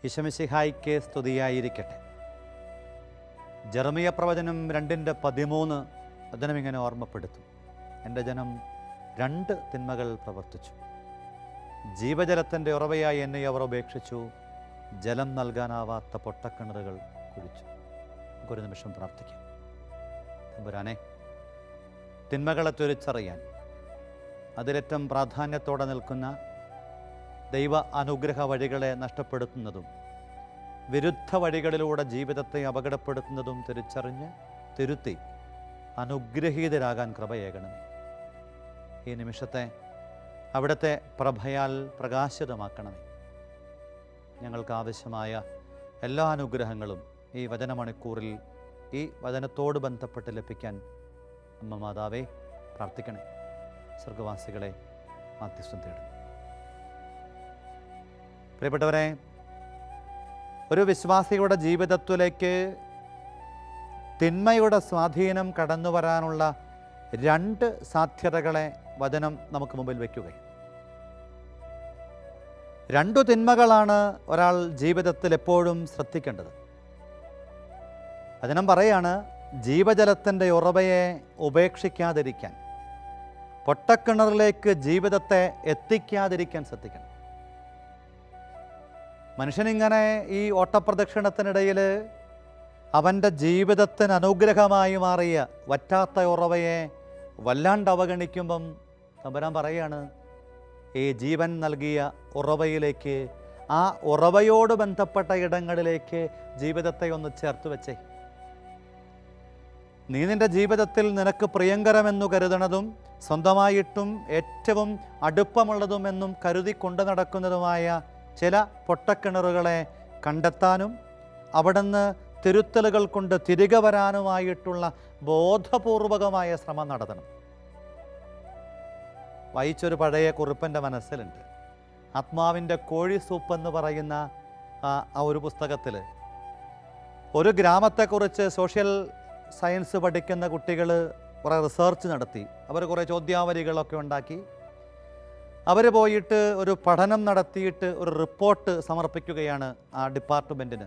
ഈശോമിശിഹായ്ക്ക് സ്തുതിയായിരിക്കട്ടെ. ജെറമിയ പ്രവചനം 2:13 വചനം ഇങ്ങനെ ഓർമ്മപ്പെടുത്തും: എൻ്റെ ജനം 2 തിന്മകൾ പ്രവർത്തിച്ചു. ജീവജലത്തിൻ്റെ ഉറവയായി എന്നെ അവർ ഉപേക്ഷിച്ചു, ജലം നൽകാനാവാത്ത പൊട്ടക്കിണറുകൾ കുഴിച്ചു. നമുക്കൊരു നിമിഷം പ്രാർത്ഥിക്കാം. തമ്പുരാനെ, തിന്മകളെ തിരിച്ചറിയാൻ അതിലേറ്റം പ്രാധാന്യത്തോടെ നിൽക്കുന്ന ദൈവ അനുഗ്രഹ വഴികളെ നഷ്ടപ്പെടുത്തുന്നതും വിരുദ്ധ വഴികളിലൂടെ ജീവിതത്തെ അപകടപ്പെടുത്തുന്നതും തിരിച്ചറിഞ്ഞ് തിരുത്തി അനുഗ്രഹീതരാകാൻ കൃപയേകണമേ. ഈ നിമിഷത്തെ അവിടുത്തെ പ്രഭയാൽ പ്രകാശിതമാക്കണമേ. ഞങ്ങൾക്ക് ആവശ്യമായ എല്ലാ അനുഗ്രഹങ്ങളും ഈ വചനമണിക്കൂറിൽ ഈ വചനത്തോട് ബന്ധപ്പെട്ട് ലഭിക്കാൻ അമ്മ മാതാവേ പ്രാർത്ഥിക്കണേ. സ്വർഗവാസികളെ മാധ്യസ്ഥം തേടുന്നു. പ്രിയപ്പെട്ടവരെ, ഒരു വിശ്വാസിയുടെ ജീവിതത്തിലേക്ക് തിന്മയുടെ സ്വാധീനം കടന്നു വരാനുള്ള 2 സാധ്യതകളെ വചനം നമുക്ക് മുമ്പിൽ വയ്ക്കുകയും 2 തിന്മകളാണ് ഒരാൾ ജീവിതത്തിൽ എപ്പോഴും ശ്രദ്ധിക്കേണ്ടത്. വചനം പറയാണ്, ജീവജലത്തിൻ്റെ ഉറവയെ ഉപേക്ഷിക്കാതിരിക്കാൻ, പൊട്ടക്കിണറിലേക്ക് ജീവിതത്തെ എത്തിക്കാതിരിക്കാൻ ശ്രദ്ധിക്കണം. മനുഷ്യനിങ്ങനെ ഈ ഓട്ടപ്രദക്ഷിണത്തിനിടയിൽ അവൻ്റെ ജീവിതത്തിന് അനുഗ്രഹമായി മാറിയ വറ്റാത്ത ഉറവയെ വല്ലാണ്ട് അവഗണിക്കുമ്പം തമ്പുരാൻ പറയാണ്, ഈ ജീവൻ നൽകിയ ഉറവയിലേക്ക്, ആ ഉറവയോട് ബന്ധപ്പെട്ട ഇടങ്ങളിലേക്ക് ജീവിതത്തെ ഒന്ന് ചേർത്ത് വെച്ചേ. നീ നിൻ്റെ ജീവിതത്തിൽ നിനക്ക് പ്രിയങ്കരമെന്നു കരുതണതും സ്വന്തമായിട്ടും ഏറ്റവും അടുപ്പമുള്ളതുമെന്നും കരുതി കൊണ്ടു നടക്കുന്നതുമായ ചില പൊട്ടക്കിണറുകളെ കണ്ടെത്താനും അവിടുന്ന് തിരുത്തലുകൾ കൊണ്ട് തിരികെ വരാനുമായിട്ടുള്ള ബോധപൂർവകമായ ശ്രമം നടത്തണം. വായിച്ചൊരു പഴയ കുറിപ്പൻ്റെ മനസ്സിലുണ്ട്. ആത്മാവിൻ്റെ കോഴി സൂപ്പ് എന്ന് പറയുന്ന ആ ഒരു പുസ്തകത്തിൽ ഒരു ഗ്രാമത്തെക്കുറിച്ച് സോഷ്യൽ സയൻസ് പഠിക്കുന്ന കുട്ടികൾ കുറേ റിസർച്ച് നടത്തി. അവർ കുറേ ചോദ്യാവലികളൊക്കെ ഉണ്ടാക്കി. അവർ പോയിട്ട് ഒരു പഠനം നടത്തിയിട്ട് ഒരു റിപ്പോർട്ട് സമർപ്പിക്കുകയാണ് ആ ഡിപ്പാർട്ട്മെൻറ്റിന്.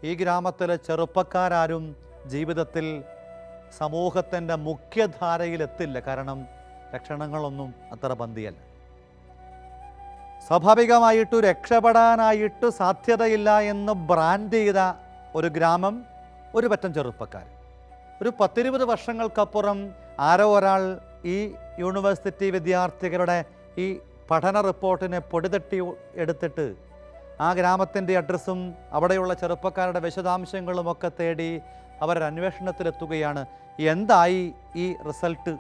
ഈ ഗ്രാമത്തിലെ ചെറുപ്പക്കാരും ജീവിതത്തിൽ സമൂഹത്തിൻ്റെ മുഖ്യധാരയിലെത്തില്ല. കാരണം ലക്ഷണങ്ങളൊന്നും അത്ര പന്തിയല്ല. സ്വാഭാവികമായിട്ട് രക്ഷപ്പെടാനായിട്ട് സാധ്യതയില്ല എന്ന് ബ്രാൻഡ് ചെയ്ത ഒരു ഗ്രാമം, ഒരു പറ്റം ചെറുപ്പക്കാർ. ഒരു 10-20 വർഷങ്ങൾക്കപ്പുറം ആരോ ഒരാൾ ഈ യൂണിവേഴ്സിറ്റി വിദ്യാർത്ഥികളുടെ ഈ പഠന റിപ്പോർട്ടിനെ പൊടിതട്ടി എടുത്തിട്ട് ആ ഗ്രാമത്തിൻ്റെ അഡ്രസ്സും അവിടെയുള്ള ചെറുപ്പക്കാരുടെ വിശദാംശങ്ങളുമൊക്കെ തേടി അവരൊരന്വേഷണത്തിലെത്തുകയാണ്. എന്തായി ഈ റിസൾട്ട്?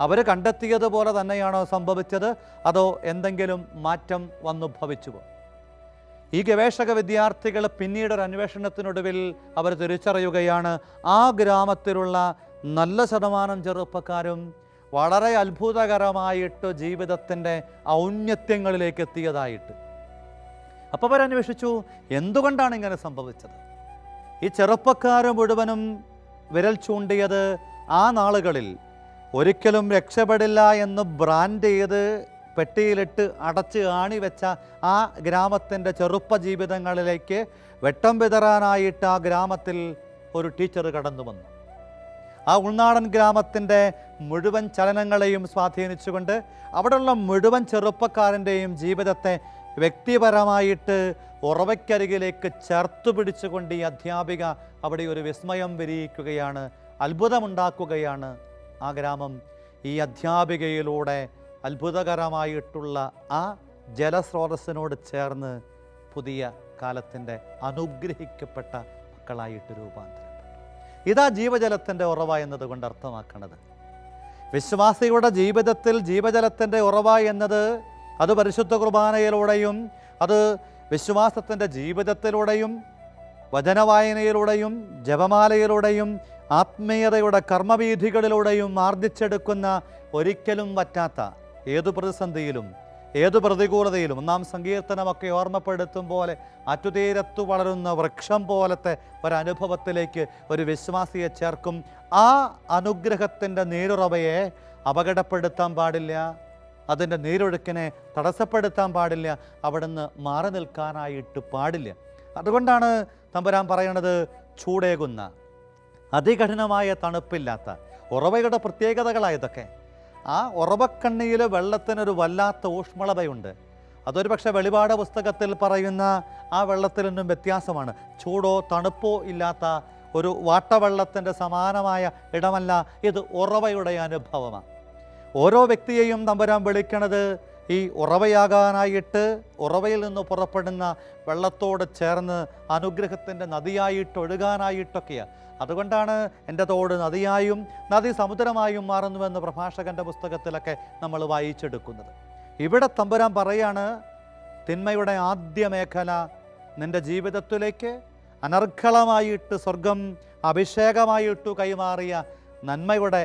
അവർ കണ്ടെത്തിയതുപോലെ തന്നെയാണോ സംഭവിച്ചത്, അതോ എന്തെങ്കിലും മാറ്റം വന്നു ഭവിച്ചുവോ? ഈ ഗവേഷക വിദ്യാർത്ഥികൾ പിന്നീടൊരു അന്വേഷണത്തിനൊടുവിൽ അവർ തിരിച്ചറിയുകയാണ്, ആ ഗ്രാമത്തിലുള്ള നല്ല ശതമാനം ചെറുപ്പക്കാരും വളരെ അത്ഭുതകരമായിട്ട് ജീവിതത്തിൻ്റെ ഔന്നത്യങ്ങളിലേക്ക് എത്തിയതായിട്ട്. അപ്പോൾ അവരന്വേഷിച്ചു, എന്തുകൊണ്ടാണ് ഇങ്ങനെ സംഭവിച്ചത്? ഈ ചെറുപ്പക്കാർ മുഴുവനും വിരൽ ചൂണ്ടിയത് ആ നാളുകളിൽ ഒരിക്കലും രക്ഷപ്പെടില്ല എന്ന് ബ്രാൻഡ് ചെയ്ത് പെട്ടിയിലിട്ട് അടച്ച് ആണിവെച്ച ആ ഗ്രാമത്തിൻ്റെ ചെറുപ്പ ജീവിതങ്ങളിലേക്ക് വെട്ടം വിതറാനായിട്ട് ആ ഗ്രാമത്തിൽ ഒരു ടീച്ചർ കടന്നു വന്നു. ആ ഉൾനാടൻ ഗ്രാമത്തിൻ്റെ മുഴുവൻ ചലനങ്ങളെയും സ്വാധീനിച്ചുകൊണ്ട് അവിടെയുള്ള മുഴുവൻ ചെറുപ്പക്കാരൻ്റെയും ജീവിതത്തെ വ്യക്തിപരമായിട്ട് ഉറവയ്ക്കരികിലേക്ക് ചേർത്തു പിടിച്ചുകൊണ്ട് ഈ അധ്യാപിക അവിടെ ഒരു വിസ്മയം വിരിയിക്കുകയാണ്, അത്ഭുതമുണ്ടാക്കുകയാണ്. ആ ഗ്രാമം ഈ അധ്യാപികയിലൂടെ അത്ഭുതകരമായിട്ടുള്ള ആ ജലസ്രോതസ്സിനോട് ചേർന്ന് പുതിയ കാലത്തിൻ്റെ അനുഗ്രഹിക്കപ്പെട്ട മക്കളായിട്ട് രൂപാന്തരപ്പെട്ടു. ഇതാ ജീവജലത്തിൻ്റെ ഉറവ എന്നതുകൊണ്ട് അർത്ഥമാക്കുന്നത്. വിശ്വാസിയുടെ ജീവിതത്തിൽ ജീവജലത്തിൻ്റെ ഉറവ എന്നത് അത് പരിശുദ്ധ കുർബാനയിലൂടെയും അത് വിശ്വാസത്തിൻ്റെ ജീവിതത്തിലൂടെയും വചനവായനയിലൂടെയും ജപമാലയിലൂടെയും ആത്മീയതയുടെ കർമ്മവീഥികളിലൂടെയും ആർജിച്ചെടുക്കുന്ന ഒരിക്കലും പറ്റാത്ത ഏതു പ്രതിസന്ധിയിലും ഏതു പ്രതികൂലതയിലും 1-ാം സങ്കീർത്തനമൊക്കെ ഓർമ്മപ്പെടുത്തും പോലെ ആറ്റുതീരത്തു വളരുന്ന വൃക്ഷം പോലത്തെ ഒരനുഭവത്തിലേക്ക് ഒരു വിശ്വാസിയെ ചേർക്കും. ആ അനുഗ്രഹത്തിൻ്റെ നീരുറവയെ അപകടപ്പെടുത്താൻ പാടില്ല, അതിൻ്റെ നീരൊഴുക്കിനെ തടസ്സപ്പെടുത്താൻ പാടില്ല, അവിടുന്ന് മാറി നിൽക്കാനായിട്ട് പാടില്ല. അതുകൊണ്ടാണ് തമ്പുരാൻ പറയണത് ചൂടേകുന്ന അതികഠിനമായ തണുപ്പില്ലാത്ത ഉറവയുടെ പ്രത്യേകതകളായതൊക്കെ. ആ ഉറവക്കണ്ണിയിൽ വെള്ളത്തിനൊരു വല്ലാത്ത ഊഷ്മളതയുണ്ട്. അതൊരു പക്ഷേ വെളിപാട് പുസ്തകത്തിൽ പറയുന്ന ആ വെള്ളത്തിൽ നിന്നും വ്യത്യാസമാണ്. ചൂടോ തണുപ്പോ ഇല്ലാത്ത ഒരു വാട്ടവെള്ളത്തിൻ്റെ സമാനമായ ഇടമല്ല ഇത്, ഉറവയുടെ അനുഭവമാണ്. ഓരോ വ്യക്തിയെയും തമ്പുരാൻ വിളിക്കണത് ഈ ഉറവയാകാനായിട്ട്, ഉറവയിൽ നിന്ന് പുറപ്പെടുന്ന വെള്ളത്തോട് ചേർന്ന് അനുഗ്രഹത്തിൻ്റെ നദിയായിട്ട് ഒഴുകാനായിട്ടൊക്കെയാണ്. അതുകൊണ്ടാണ് എൻ്റെ തോട് നദിയായും നദി സമുദ്രമായും മാറുന്നുവെന്ന് പ്രഭാഷകൻ്റെ പുസ്തകത്തിലൊക്കെ നമ്മൾ വായിച്ചെടുക്കുന്നത്. ഇവിടെ തമ്പുരാൻ പറയാണ്, തിന്മയുടെ ആദ്യ മേഖല നിൻ്റെ ജീവിതത്തിലേക്ക് അനർഘളമായിട്ട് സ്വർഗം അഭിഷേകമായിട്ടു കൈമാറിയ നന്മയുടെ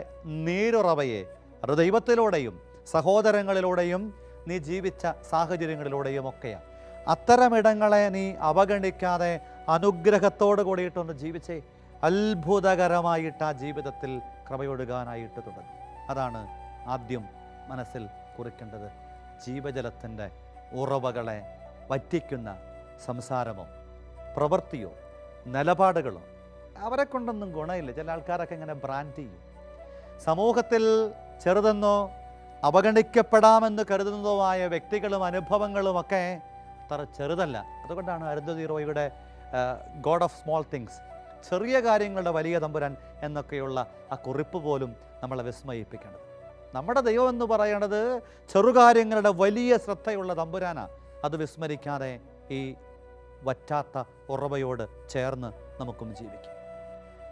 നീരുറവയെ, അത് ദൈവത്തിലൂടെയും സഹോദരങ്ങളിലൂടെയും നീ ജീവിച്ച സാഹചര്യങ്ങളിലൂടെയും ഒക്കെയാണ്. അത്തരമിടങ്ങളെ നീ അവഗണിക്കാതെ അനുഗ്രഹത്തോട് കൂടിയിട്ടൊന്ന് ജീവിച്ചേ. അത്ഭുതകരമായിട്ട് ആ ജീവിതത്തിൽ കൃപയൊഴുകാനായിട്ട് തുടങ്ങും. അതാണ് ആദ്യം മനസ്സിൽ കുറിക്കേണ്ടത്. ജീവജലത്തിൻ്റെ ഉറവകളെ വറ്റിക്കുന്ന സംസാരമോ പ്രവൃത്തിയോ നിലപാടുകളോ അവരെ കൊണ്ടൊന്നും ഗുണമില്ല. ചില ആൾക്കാരൊക്കെ ഇങ്ങനെ ബ്രാൻഡ് ചെയ്യും. സമൂഹത്തിൽ ചെറുതെന്നോ അവഗണിക്കപ്പെടാമെന്ന് കരുതുന്നതോ ആയ വ്യക്തികളും അനുഭവങ്ങളുമൊക്കെ അത്ര ചെറുതല്ല. അതുകൊണ്ടാണ് അരുന്ധതി റോയിയുടെ ഗോഡ് ഓഫ് സ്മോൾ തിങ്സ്, ചെറിയ കാര്യങ്ങളുടെ വലിയ തമ്പുരാൻ എന്നൊക്കെയുള്ള ആ കുറിപ്പ് പോലും നമ്മളെ വിസ്മയിപ്പിക്കേണ്ടത്. നമ്മുടെ ദൈവം എന്ന് പറയണത് ചെറുകാര്യങ്ങളുടെ വലിയ ശ്രദ്ധയുള്ള തമ്പുരാനാണ്. അത് വിസ്മരിക്കാതെ ഈ വറ്റാത്ത ഉറവയോട് ചേർന്ന് നമുക്കും ജീവിക്കാം.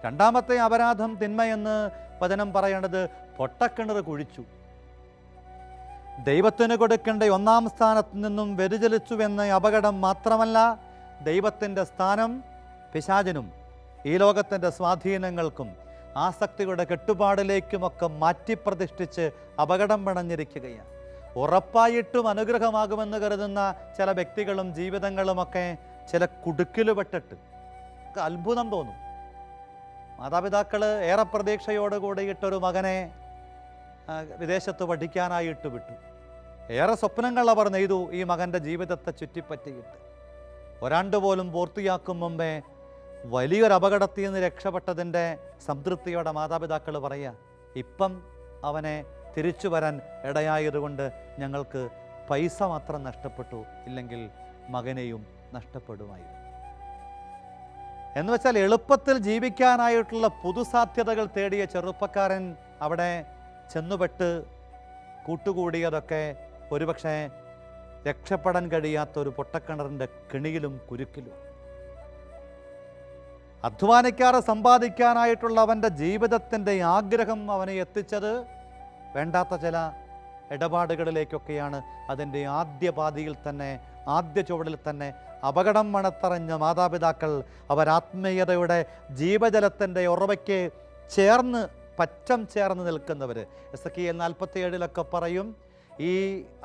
രണ്ടാമത്തെ അപരാധം, തിന്മയെന്ന് വചനം പറയണത് പൊട്ടക്കിണർ കുഴിച്ചു. ദൈവത്തിന് കൊടുക്കേണ്ട ഒന്നാം സ്ഥാനത്ത് നിന്നും വ്യതിചലിച്ചുവെന്ന അപകടം മാത്രമല്ല, ദൈവത്തിൻ്റെ സ്ഥാനം പിശാചിനും ഈ ലോകത്തിൻ്റെ സ്വാധീനങ്ങൾക്കും ആസക്തിയുടെ കെട്ടുപാടിലേക്കുമൊക്കെ മാറ്റിപ്രതിഷ്ഠിച്ച് അപകടം പിണഞ്ഞിരിക്കുകയാണ്. ഉറപ്പായിട്ടും അനുഗ്രഹമാകുമെന്ന് കരുതുന്ന ചില വ്യക്തികളും ജീവിതങ്ങളുമൊക്കെ ചില കുടുക്കിലുപെട്ടിട്ട് അത്ഭുതം തോന്നും. മാതാപിതാക്കൾ ഏറെ പ്രതീക്ഷയോട് കൂടിയിട്ടൊരു മകനെ വിദേശത്ത് പഠിക്കാനായിട്ട് വിട്ടു. ഏറെ സ്വപ്നങ്ങൾ അവർ നെയ്തു ഈ മകൻ്റെ ജീവിതത്തെ ചുറ്റിപ്പറ്റിയിട്ട്. ഒരാണ്ട് പോലും പൂർത്തിയാക്കും മുമ്പേ വലിയൊരു അപകടത്തിൽ നിന്ന് രക്ഷപ്പെട്ടതിൻ്റെ സംതൃപ്തിയോടെ മാതാപിതാക്കൾ പറയുക, ഇപ്പം അവനെ തിരിച്ചു വരാൻ ഇടയായതുകൊണ്ട് ഞങ്ങൾക്ക് പൈസ മാത്രം നഷ്ടപ്പെട്ടു, ഇല്ലെങ്കിൽ മകനെയും നഷ്ടപ്പെടുമായിരുന്നു. എന്ന് വെച്ചാൽ എളുപ്പത്തിൽ ജീവിക്കാനായിട്ടുള്ള പുതുസാധ്യതകൾ തേടിയ ചെറുപ്പക്കാരൻ അവിടെ ചെന്നുപെട്ട് കൂട്ടുകൂടിയതൊക്കെ ഒരുപക്ഷെ രക്ഷപ്പെടാൻ കഴിയാത്തൊരു പൊട്ടക്കിണറിൻ്റെ കിണിയിലും കുരുക്കിലും. അധ്വാനിക്കാതെ സമ്പാദിക്കാനായിട്ടുള്ള അവൻ്റെ ജീവിതത്തിൻ്റെ ആഗ്രഹം അവനെ എത്തിച്ചത് വേണ്ടാത്ത ചില ഇടപാടുകളിലേക്കൊക്കെയാണ്. അതിൻ്റെ ആദ്യ പാതിയിൽ തന്നെ, ആദ്യ ചുവടിൽ തന്നെ അപകടം മണത്തറിഞ്ഞ മാതാപിതാക്കൾ അവരാത്മീയതയുടെ ജീവജലത്തിൻ്റെ ഉറവയ്ക്ക് പറ്റം ചേർന്ന് നിൽക്കുന്നവർ. എസെക്കിയേൽ 47 പറയും, ഈ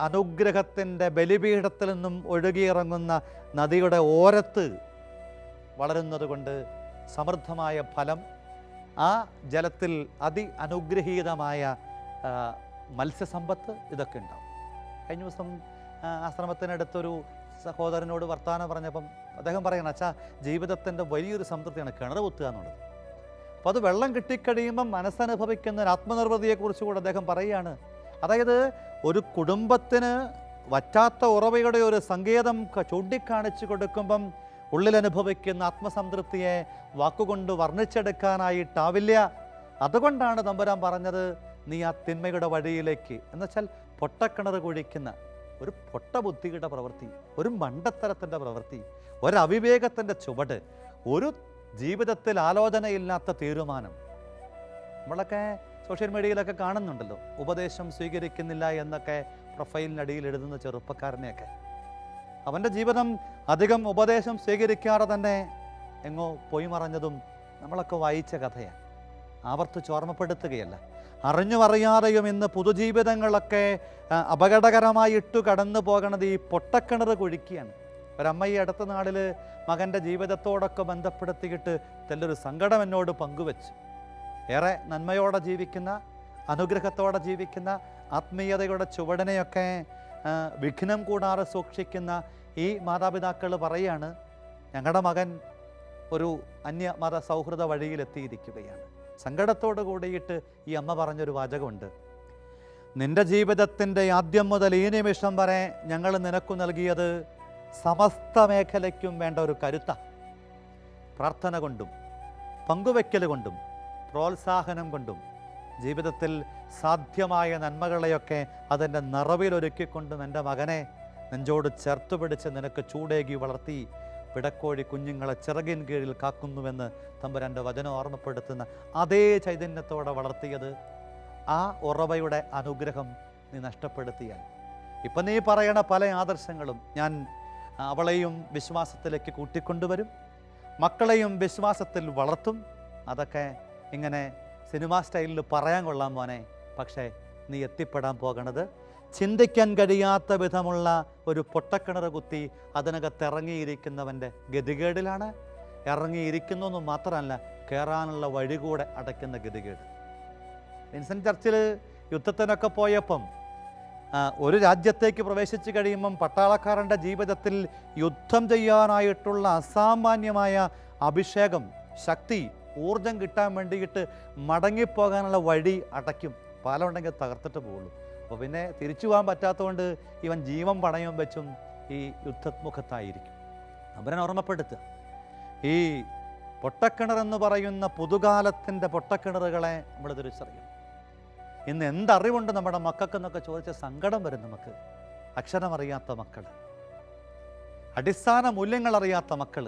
അനുഗ്രഹത്തിൻ്റെ ബലിപീഠത്തിൽ നിന്നും ഒഴുകിയിറങ്ങുന്ന നദിയുടെ ഓരത്ത് വളരുന്നത് കൊണ്ട് സമൃദ്ധമായ ഫലം, ആ ജലത്തിൽ അനുഗ്രഹീതമായ മത്സ്യസമ്പത്ത് ഇതൊക്കെ ഉണ്ടാവും. കഴിഞ്ഞ ദിവസം ആശ്രമത്തിനടുത്തൊരു സഹോദരനോട് വർത്തമാനം പറഞ്ഞപ്പം അദ്ദേഹം പറയണം, അച്ഛാ ജീവിതത്തിൻ്റെ വലിയൊരു സംതൃപ്തിയാണ് കിണർ കുത്തുക എന്നുള്ളത്. അപ്പോൾ അത് വെള്ളം കിട്ടിക്കഴിയുമ്പം മനസ്സനുഭവിക്കുന്ന ഒരു ആത്മനിർവൃതിയെക്കുറിച്ച് കൂടെ അദ്ദേഹം പറയുകയാണ്. അതായത് ഒരു കുടുംബത്തിന് വറ്റാത്ത ഉറവയുടെ ഒരു സങ്കേതം ചൂണ്ടിക്കാണിച്ചു കൊടുക്കുമ്പം ഉള്ളിലനുഭവിക്കുന്ന ആത്മസംതൃപ്തിയെ വാക്കുകൊണ്ട് വർണ്ണിച്ചെടുക്കാനായിട്ടാവില്ല. അതുകൊണ്ടാണ് തമ്പുരാൻ പറഞ്ഞത്, നീ ആ തിന്മയുടെ വഴിയിലേക്ക്, എന്നുവെച്ചാൽ പൊട്ടക്കിണർ കുഴിക്കുന്ന ഒരു പൊട്ടബുദ്ധിയുടെ പ്രവൃത്തി, ഒരു മണ്ടത്തരത്തിൻ്റെ പ്രവൃത്തി, ഒരവിവേകത്തിൻ്റെ ചുവട്, ഒരു ജീവിതത്തിൽ ആലോചനയില്ലാത്ത തീരുമാനം. നമ്മളൊക്കെ സോഷ്യൽ മീഡിയയിലൊക്കെ കാണുന്നുണ്ടല്ലോ, ഉപദേശം സ്വീകരിക്കുന്നില്ല എന്നൊക്കെ പ്രൊഫൈലിനടിയിൽ എഴുതുന്ന ചെറുപ്പക്കാരനെയൊക്കെ. അവൻ്റെ ജീവിതം അധികം ഉപദേശം സ്വീകരിക്കാതെ തന്നെ എങ്ങോ പോയി മറഞ്ഞതും നമ്മളൊക്കെ വായിച്ച കഥയാണ്. ആവർത്തിച്ച് ഓർമ്മപ്പെടുത്തുകയല്ല. അറിഞ്ഞും അറിയാതെയും ഇന്ന് പുതുജീവിതങ്ങളൊക്കെ അപകടകരമായിട്ട് കടന്നു പോകണത് ഈ പൊട്ടക്കിണർ കുഴിക്കുകയാണ്. ഒരമ്മ ഈ അടുത്ത നാളിൽ മകൻ്റെ ജീവിതത്തോടൊക്കെ ബന്ധപ്പെടുത്തിയിട്ട് നല്ലൊരു സങ്കടം എന്നോട് പങ്കുവെച്ചു. ഏറെ നന്മയോടെ ജീവിക്കുന്ന, അനുഗ്രഹത്തോടെ ജീവിക്കുന്ന, ആത്മീയതയുടെ ചുവടനെയൊക്കെ വിഘ്നം കൂടാതെ സൂക്ഷിക്കുന്ന ഈ മാതാപിതാക്കൾ പറയാണ്, ഞങ്ങളുടെ മകൻ ഒരു അന്യമത സൗഹൃദ വഴിയിലെത്തിയിരിക്കുകയാണ്. സങ്കടത്തോട് കൂടിയിട്ട് ഈ അമ്മ പറഞ്ഞൊരു വാചകമുണ്ട്, നിന്റെ ജീവിതത്തിൻ്റെ ആദ്യം മുതൽ ഈ നിമിഷം വരെ ഞങ്ങൾ നിനക്കു നൽകിയത് സമസ്ത മേഖലയ്ക്കും വേണ്ട ഒരു കരുത്ത, പ്രാർത്ഥന കൊണ്ടും പങ്കുവെക്കൽ കൊണ്ടും പ്രോത്സാഹനം കൊണ്ടും ജീവിതത്തിൽ സാധ്യമായ നന്മകളെയൊക്കെ അതിൻ്റെ നിറവിലൊരുക്കിക്കൊണ്ടും എൻ്റെ മകനെ നെഞ്ചോട് ചേർത്ത് പിടിച്ച് നിനക്ക് ചൂടേകി വളർത്തി പിടക്കോഴി കുഞ്ഞുങ്ങളെ ചിറകിൻ കീഴിൽ കാക്കുന്നുവെന്ന് തമ്പുരാൻ്റെ വചനം ഓർമ്മപ്പെടുത്തുന്ന അതേ ചൈതന്യത്തോടെ വളർത്തിയത് ആ ഉറവയുടെ അനുഗ്രഹം നീ നഷ്ടപ്പെടുത്തിയാൽ ഇപ്പം നീ പറയണ പല ആദർശങ്ങളും ഞാൻ അവളെയും വിശ്വാസത്തിലേക്ക് കൂട്ടിക്കൊണ്ടുവരും, മക്കളെയും വിശ്വാസത്തിൽ വളർത്തും. അതൊക്കെ ഇങ്ങനെ സിനിമാ സ്റ്റൈലിൽ പറയാൻ കൊള്ളാം മോനെ, പക്ഷേ നീ എത്തിപ്പെടാൻ പോകണത് ചിന്തിക്കാൻ കഴിയാത്ത വിധമുള്ള ഒരു പൊട്ടക്കിണർ കുത്തി അതിനകത്ത് ഇറങ്ങിയിരിക്കുന്നവൻ്റെ ഗതികേടിലാണ്. ഇറങ്ങിയിരിക്കുന്നു എന്ന് മാത്രമല്ല, കയറാനുള്ള വഴി കൂടെ അടയ്ക്കുന്ന ഗതികേട്. വിൻസെൻ്റ് ചർച്ചിൽ യുദ്ധത്തിനൊക്കെ പോയപ്പം ഒരു രാജ്യത്തേക്ക് പ്രവേശിച്ചു കഴിയുമ്പം പട്ടാളക്കാരൻ്റെ ജീവിതത്തിൽ യുദ്ധം ചെയ്യാനായിട്ടുള്ള അസാമാന്യമായ അഭിഷേകം, ശക്തി, ഊർജം കിട്ടാൻ വേണ്ടിയിട്ട് മടങ്ങിപ്പോകാനുള്ള വഴി അടയ്ക്കും. പാലം ഉണ്ടെങ്കിൽ തകർത്തിട്ട് പോകുള്ളൂ. അപ്പോൾ പിന്നെ തിരിച്ചു പോകാൻ പറ്റാത്തതുകൊണ്ട് ഇവൻ ജീവൻ പണയം വെച്ചും ഈ യുദ്ധമുഖത്തായിരിക്കും. അവനെ ഓർമ്മപ്പെടുത്തുക, ഈ പൊട്ടക്കിണറെന്ന് പറയുന്ന പുതുകാലത്തിൻ്റെ പൊട്ടക്കിണറുകളെ നമ്മൾ തിരിച്ചറിയും. ഇന്ന് എന്തറിവുണ്ട് നമ്മുടെ മക്കൾക്കെന്നൊക്കെ ചോദിച്ച സങ്കടം വരും നമുക്ക്. അക്ഷരമറിയാത്ത മക്കൾ, അടിസ്ഥാന മൂല്യങ്ങൾ അറിയാത്ത മക്കൾ,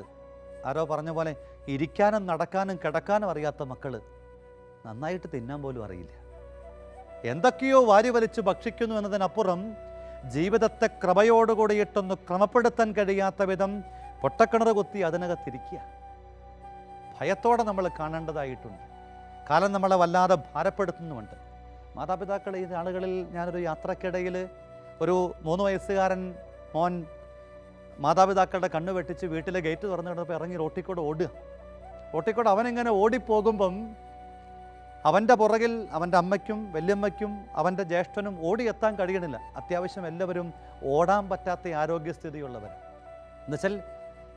ആരോ പറഞ്ഞ പോലെ ഇരിക്കാനും നടക്കാനും കിടക്കാനും അറിയാത്ത മക്കൾ, നന്നായിട്ട് തിന്നാൻ പോലും അറിയില്ല. എന്തൊക്കെയോ വാരി വലിച്ച് ഭക്ഷിക്കുന്നു എന്നതിനപ്പുറം ജീവിതത്തെ കൃപയോടുകൂടിയിട്ടൊന്ന് ക്രമപ്പെടുത്താൻ കഴിയാത്ത വിധം പൊട്ടക്കിണർ കുത്തി അതിനകത്തിരിക്കുക. ഭയത്തോടെ നമ്മൾ കാണേണ്ടതായിട്ടുണ്ട്. കാലം നമ്മളെ വല്ലാതെ ഭാരപ്പെടുത്തുന്നുമുണ്ട്. മാതാപിതാക്കൾ ഈ ആളുകളിൽ ഞാനൊരു യാത്രക്കിടയിൽ ഒരു 3 വയസ്സുകാരൻ മോൻ മാതാപിതാക്കളുടെ കണ്ണ് വെട്ടിച്ച് വീട്ടിലെ ഗേറ്റ് തുറന്നു കിടന്നപ്പോൾ ഇറങ്ങി റോട്ടിക്കൂടെ ഓടുക. റോട്ടിക്കൂടെ അവനിങ്ങനെ ഓടിപ്പോകുമ്പം അവൻ്റെ പുറകിൽ അവൻ്റെ അമ്മയ്ക്കും വല്യമ്മയ്ക്കും അവൻ്റെ ജ്യേഷ്ഠനും ഓടിയെത്താൻ കഴിയണില്ല. അത്യാവശ്യം എല്ലാവരും ഓടാൻ പറ്റാത്ത ആരോഗ്യസ്ഥിതിയുള്ളവർ. എന്നുവെച്ചാൽ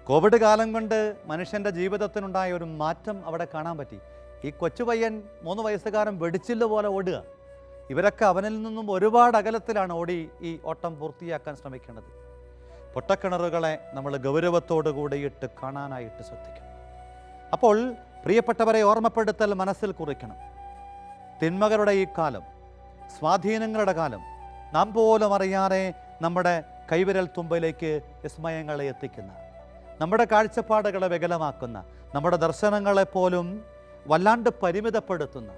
കോവിഡ് കാലം കൊണ്ട് മനുഷ്യൻ്റെ ജീവിതത്തിനുണ്ടായ ഒരു മാറ്റം അവിടെ കാണാൻ പറ്റി. ഈ കൊച്ചു പയ്യൻ 3 വയസ്സുകാരൻ വെടിച്ചില്ല പോലെ ഓടുക. ഇവരൊക്കെ അവനിൽ നിന്നും ഒരുപാട് അകലത്തിലാണ് ഓടി ഈ ഓട്ടം പൂർത്തിയാക്കാൻ ശ്രമിക്കേണ്ടത്. പൊട്ടക്കിണറുകളെ നമ്മൾ ഗൗരവത്തോടു കൂടിയിട്ട് കാണാനായിട്ട് ശ്രദ്ധിക്കണം. അപ്പോൾ പ്രിയപ്പെട്ടവരെ ഓർമ്മപ്പെടുത്തൽ മനസ്സിൽ കുറിക്കണം. തിന്മകളുടെ ഈ കാലം, സ്വാധീനങ്ങളുടെ കാലം, നാം പോലും അറിയാതെ നമ്മുടെ കൈവിരൽ തുമ്പിലേക്ക് വിസ്മയങ്ങളെ എത്തിക്കുന്ന, നമ്മുടെ കാഴ്ചപ്പാടുകളെ വികലമാക്കുന്ന, നമ്മുടെ ദർശനങ്ങളെപ്പോലും വല്ലാണ്ട് പരിമിതപ്പെടുത്തുന്ന,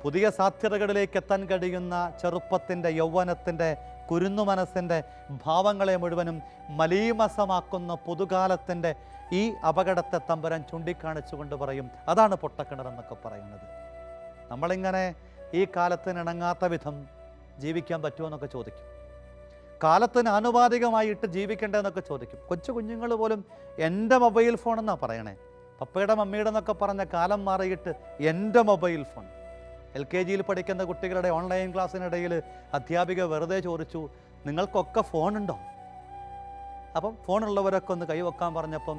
പുതിയ സാധ്യതകളിലേക്ക് എത്താൻ കഴിയുന്ന ചെറുപ്പത്തിൻ്റെ യൗവനത്തിൻ്റെ കുരുന്നു മനസ്സിൻ്റെ ഭാവങ്ങളെ മുഴുവനും മലീമസമാക്കുന്ന പുതുകാലത്തിൻ്റെ ഈ അപകടത്തെ തമ്പുരാൻ ചൂണ്ടിക്കാണിച്ചുകൊണ്ട് പറയും, അതാണ് പൊട്ടക്കിണറെന്നൊക്കെ പറയുന്നത്. നമ്മളിങ്ങനെ ഈ കാലത്തിന് ഇണങ്ങാത്ത വിധം ജീവിക്കാൻ പറ്റുമോ എന്നൊക്കെ ചോദിക്കും. കാലത്തിന് ആനുപാതികമായിട്ട് ജീവിക്കേണ്ടതെന്നൊക്കെ ചോദിക്കും. കൊച്ചു കുഞ്ഞുങ്ങൾ പോലും എൻ്റെ മൊബൈൽ ഫോൺ എന്നാണ് പറയണേ. പപ്പയുടെ മമ്മിയുടെ എന്നൊക്കെ പറഞ്ഞ കാലം മാറിയിട്ട് എൻ്റെ മൊബൈൽ ഫോൺ. LKG പഠിക്കുന്ന കുട്ടികളുടെ ഓൺലൈൻ ക്ലാസ്സിനിടയിൽ അധ്യാപിക വെറുതെ ചോദിച്ചു, നിങ്ങൾക്കൊക്കെ ഫോണുണ്ടോ? അപ്പം ഫോണുള്ളവരൊക്കെ ഒന്ന് കൈവെക്കാൻ പറഞ്ഞപ്പം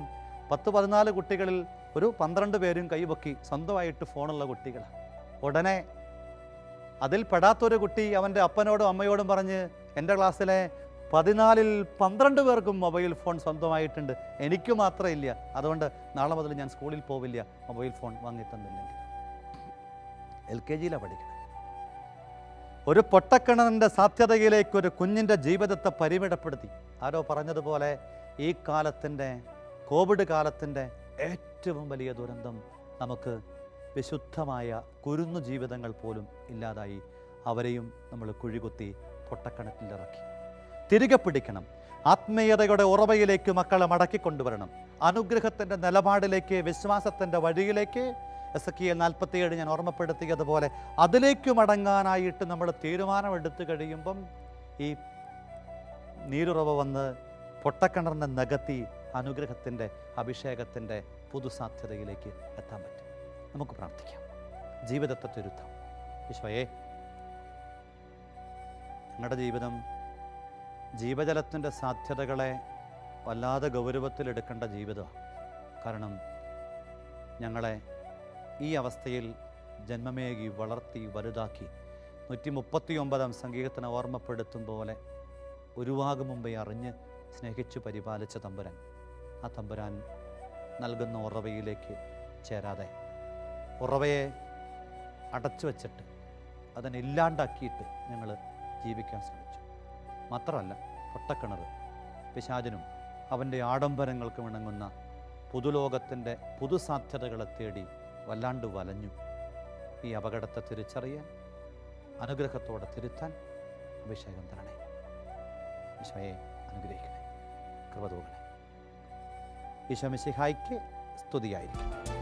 10-14 കുട്ടികളിൽ ഒരു 12 പേരും കൈവക്കി. സ്വന്തമായിട്ട് ഫോണുള്ള കുട്ടികളാണ്. ഉടനെ അതിൽ പെടാത്തൊരു കുട്ടി അവൻ്റെ അപ്പനോടും അമ്മയോടും പറഞ്ഞ്, എൻ്റെ ക്ലാസ്സിലെ 14-ൽ 12 പേർക്കും മൊബൈൽ ഫോൺ സ്വന്തമായിട്ടുണ്ട്, എനിക്ക് മാത്രമേ ഇല്ല. അതുകൊണ്ട് നാളെ മുതൽ ഞാൻ സ്കൂളിൽ പോവില്ല മൊബൈൽ ഫോൺ വാങ്ങിത്തന്നില്ലെങ്കിൽ. LKG പഠിക്കണം. ഒരു പൊട്ടക്കിണറിൻ്റെ സാധ്യതയിലേക്ക് ഒരു കുഞ്ഞിൻ്റെ ജീവിതത്തെ പരിമിതപ്പെടുത്തി. ആരോ പറഞ്ഞതുപോലെ ഈ കാലത്തിൻ്റെ, കോവിഡ് കാലത്തിൻ്റെ ഏറ്റവും വലിയ ദുരന്തം നമുക്ക് വിശുദ്ധമായ കുരുന്നു ജീവിതങ്ങൾ പോലും ഇല്ലാതായി. അവരെയും നമ്മൾ കുഴികുത്തി പൊട്ടക്കിണറ്റിലിറക്കി. തിരികെ പിടിക്കണം. ആത്മീയതയുടെ ഉറവയിലേക്ക് മക്കളെ മടക്കിക്കൊണ്ടുവരണം. അനുഗ്രഹത്തിൻ്റെ നിലപാടിലേക്ക്, വിശ്വാസത്തിൻ്റെ വഴിയിലേക്ക്. എസെക്കിയേൽ 47 ഞാൻ ഓർമ്മപ്പെടുത്തിയതുപോലെ അതിലേക്ക് മടങ്ങാനായിട്ട് നമ്മൾ തീരുമാനമെടുത്തു കഴിയുമ്പം ഈ നീരുറവ വന്ന് പൊട്ടക്കിണറിനെ നികത്തി അനുഗ്രഹത്തിൻ്റെ, അഭിഷേകത്തിൻ്റെ പുതുസാധ്യതയിലേക്ക് എത്താൻ പറ്റും. നമുക്ക് പ്രാർത്ഥിക്കാം. ജീവിതത്തെ തിരുത്താം. ഈശോയേ, ഞങ്ങളുടെ ജീവിതം ജീവജലത്തിൻ്റെ സാധ്യതകളെ വല്ലാതെ ഗൗരവത്തിലെടുക്കേണ്ട ജീവിതമാണ്. കാരണം ഞങ്ങളെ ഈ അവസ്ഥയിൽ ജന്മമേകി വളർത്തി വലുതാക്കി 139 സങ്കീർത്തനം ഓർമ്മപ്പെടുത്തും പോലെ ഉരുവാകും മുമ്പേ അറിഞ്ഞ് സ്നേഹിച്ചു പരിപാലിച്ച തമ്പുരാൻ, ആ തമ്പുരാൻ നൽകുന്ന ഉറവയിലേക്ക് ചേരാതെ ഉറവയെ അടച്ചു വച്ചിട്ട് അതിനെ ഇല്ലാണ്ടാക്കിയിട്ട് ഞങ്ങൾ ജീവിക്കാൻ ശ്രമിച്ചു. മാത്രമല്ല, പൊട്ടക്കിണർ പിശാചിനും അവൻ്റെ ആഡംബരങ്ങൾക്കും ഇണങ്ങുന്ന പുതുലോകത്തിൻ്റെ പുതുസാധ്യതകളെ തേടി വല്ലാണ്ട് വലഞ്ഞു. ഈ അപകടത്തെ തിരിച്ചറിയാൻ, അനുഗ്രഹത്തോടെ തിരുത്താൻ അഭിഷേകം തരണേ. ഈശോയെ അനുഗ്രഹിക്കണേ, കൃപ തൂകണേ. ഈശോ മിശിഹായ്ക്ക് സ്തുതിയായിരിക്കും.